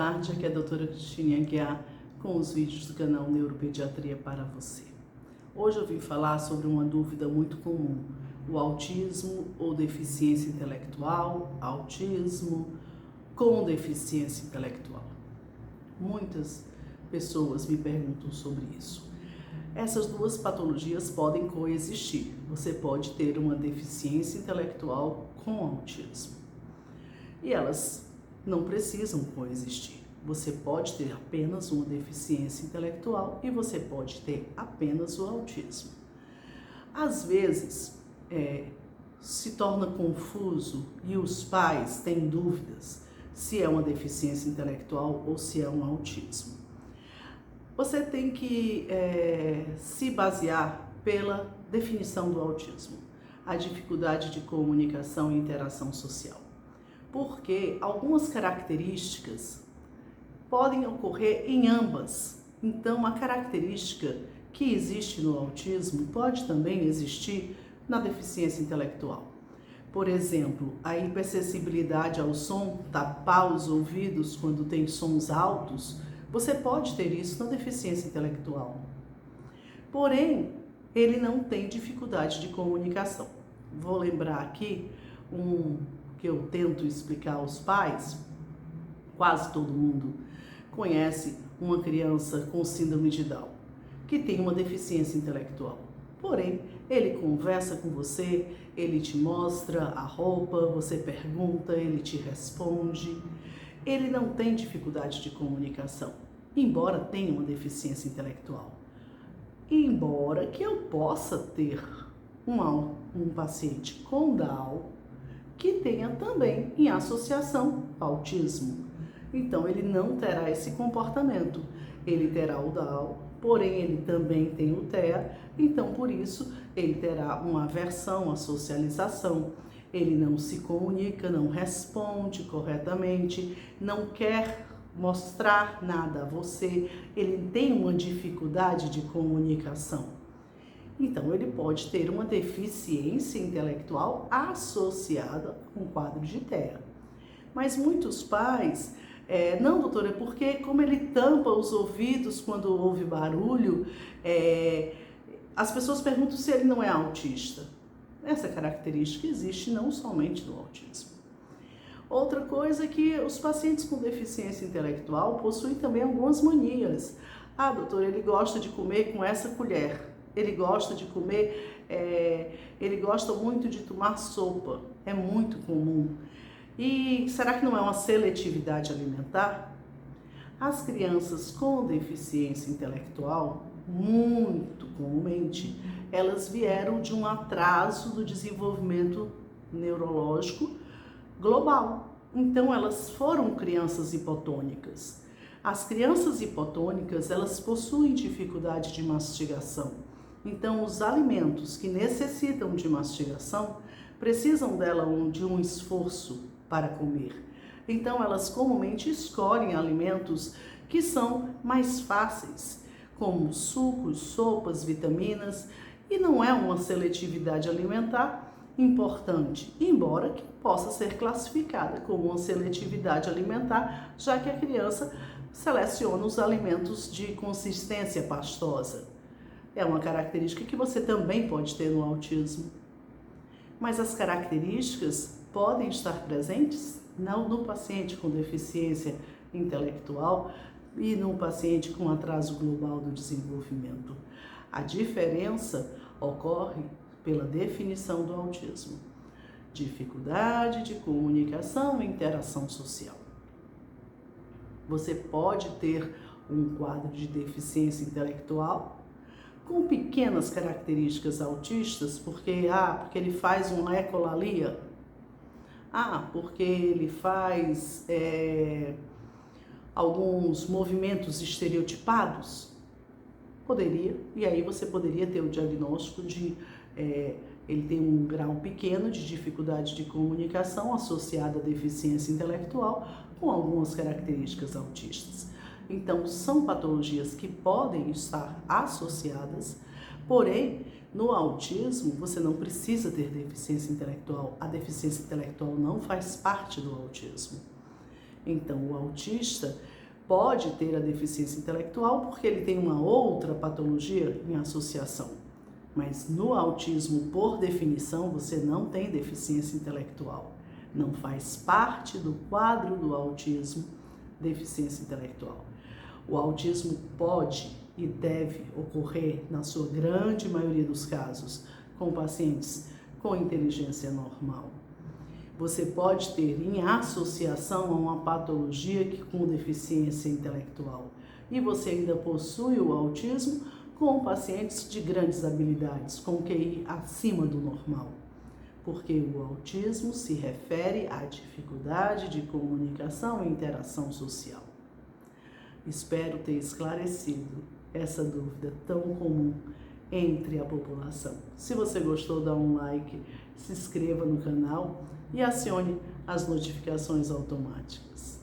tarde, aqui é a doutora Cristiane Aguiar com os vídeos do canal Neuropediatria para você. Hoje eu vim falar sobre uma dúvida muito comum: o autismo ou deficiência intelectual, autismo com deficiência intelectual. Muitas pessoas me perguntam sobre isso. Essas duas patologias podem coexistir. Você pode ter uma deficiência intelectual com autismo e elas não precisam coexistir. Você pode ter apenas uma deficiência intelectual e você pode ter apenas o autismo. Às vezes, se torna confuso e os pais têm dúvidas se é uma deficiência intelectual ou se é um autismo. Você tem que se basear pela definição do autismo, a dificuldade de comunicação e interação social. Porque algumas características podem ocorrer em ambas. Então, a característica que existe no autismo pode também existir na deficiência intelectual. Por exemplo, a hipersensibilidade ao som, tapar os ouvidos quando tem sons altos, você pode ter isso na deficiência intelectual. Porém, ele não tem dificuldade de comunicação. Vou lembrar aqui que eu tento explicar aos pais. Quase todo mundo conhece uma criança com síndrome de Down, que tem uma deficiência intelectual. Porém, ele conversa com você, ele te mostra a roupa, você pergunta, ele te responde. Ele não tem dificuldade de comunicação, embora tenha uma deficiência intelectual. Embora que eu possa ter um paciente com Down que tenha também em associação autismo. Então, ele não terá esse comportamento. Ele terá o Down, porém ele também tem o TEA, então por isso ele terá uma aversão à socialização. Ele não se comunica, não responde corretamente, não quer mostrar nada a você, ele tem uma dificuldade de comunicação. Então, ele pode ter uma deficiência intelectual associada com um quadro de TEA. Mas muitos pais, não, doutora, é porque como ele tampa os ouvidos quando ouve barulho, as pessoas perguntam se ele não é autista. Essa característica existe não somente no autismo. Outra coisa é que os pacientes com deficiência intelectual possuem também algumas manias. Ah, doutora, ele gosta de comer com essa colher. Ele gosta de comer, ele gosta muito de tomar sopa, é muito comum. E será que não é uma seletividade alimentar? As crianças com deficiência intelectual, muito comumente, elas vieram de um atraso do desenvolvimento neurológico global. Então, elas foram crianças hipotônicas. As crianças hipotônicas, elas possuem dificuldade de mastigação. Então, os alimentos que necessitam de mastigação precisam de um esforço para comer. Então, elas comumente escolhem alimentos que são mais fáceis, como sucos, sopas, vitaminas, e não é uma seletividade alimentar importante, embora que possa ser classificada como uma seletividade alimentar, já que a criança seleciona os alimentos de consistência pastosa. É uma característica que você também pode ter no autismo. Mas as características podem estar presentes no paciente com deficiência intelectual e no paciente com atraso global do desenvolvimento. A diferença ocorre pela definição do autismo: dificuldade de comunicação e interação social. Você pode ter um quadro de deficiência intelectual com pequenas características autistas, porque ele faz uma ecolalia, porque ele faz alguns movimentos estereotipados, poderia, e aí você poderia ter o diagnóstico de ele tem um grau pequeno de dificuldade de comunicação associada à deficiência intelectual com algumas características autistas. Então, são patologias que podem estar associadas, porém, no autismo, você não precisa ter deficiência intelectual. A deficiência intelectual não faz parte do autismo. Então, o autista, pode ter a deficiência intelectual porque ele tem uma outra patologia em associação. Mas no autismo, por definição, você não tem deficiência intelectual. Não faz parte do quadro do autismo deficiência intelectual. O autismo pode e deve ocorrer, na sua grande maioria dos casos, com pacientes com inteligência normal. Você pode ter em associação a uma patologia com deficiência intelectual e você ainda possui o autismo com pacientes de grandes habilidades, com QI acima do normal, porque o autismo se refere à dificuldade de comunicação e interação social. Espero ter esclarecido essa dúvida tão comum entre a população. Se você gostou, dá um like, se inscreva no canal e acione as notificações automáticas.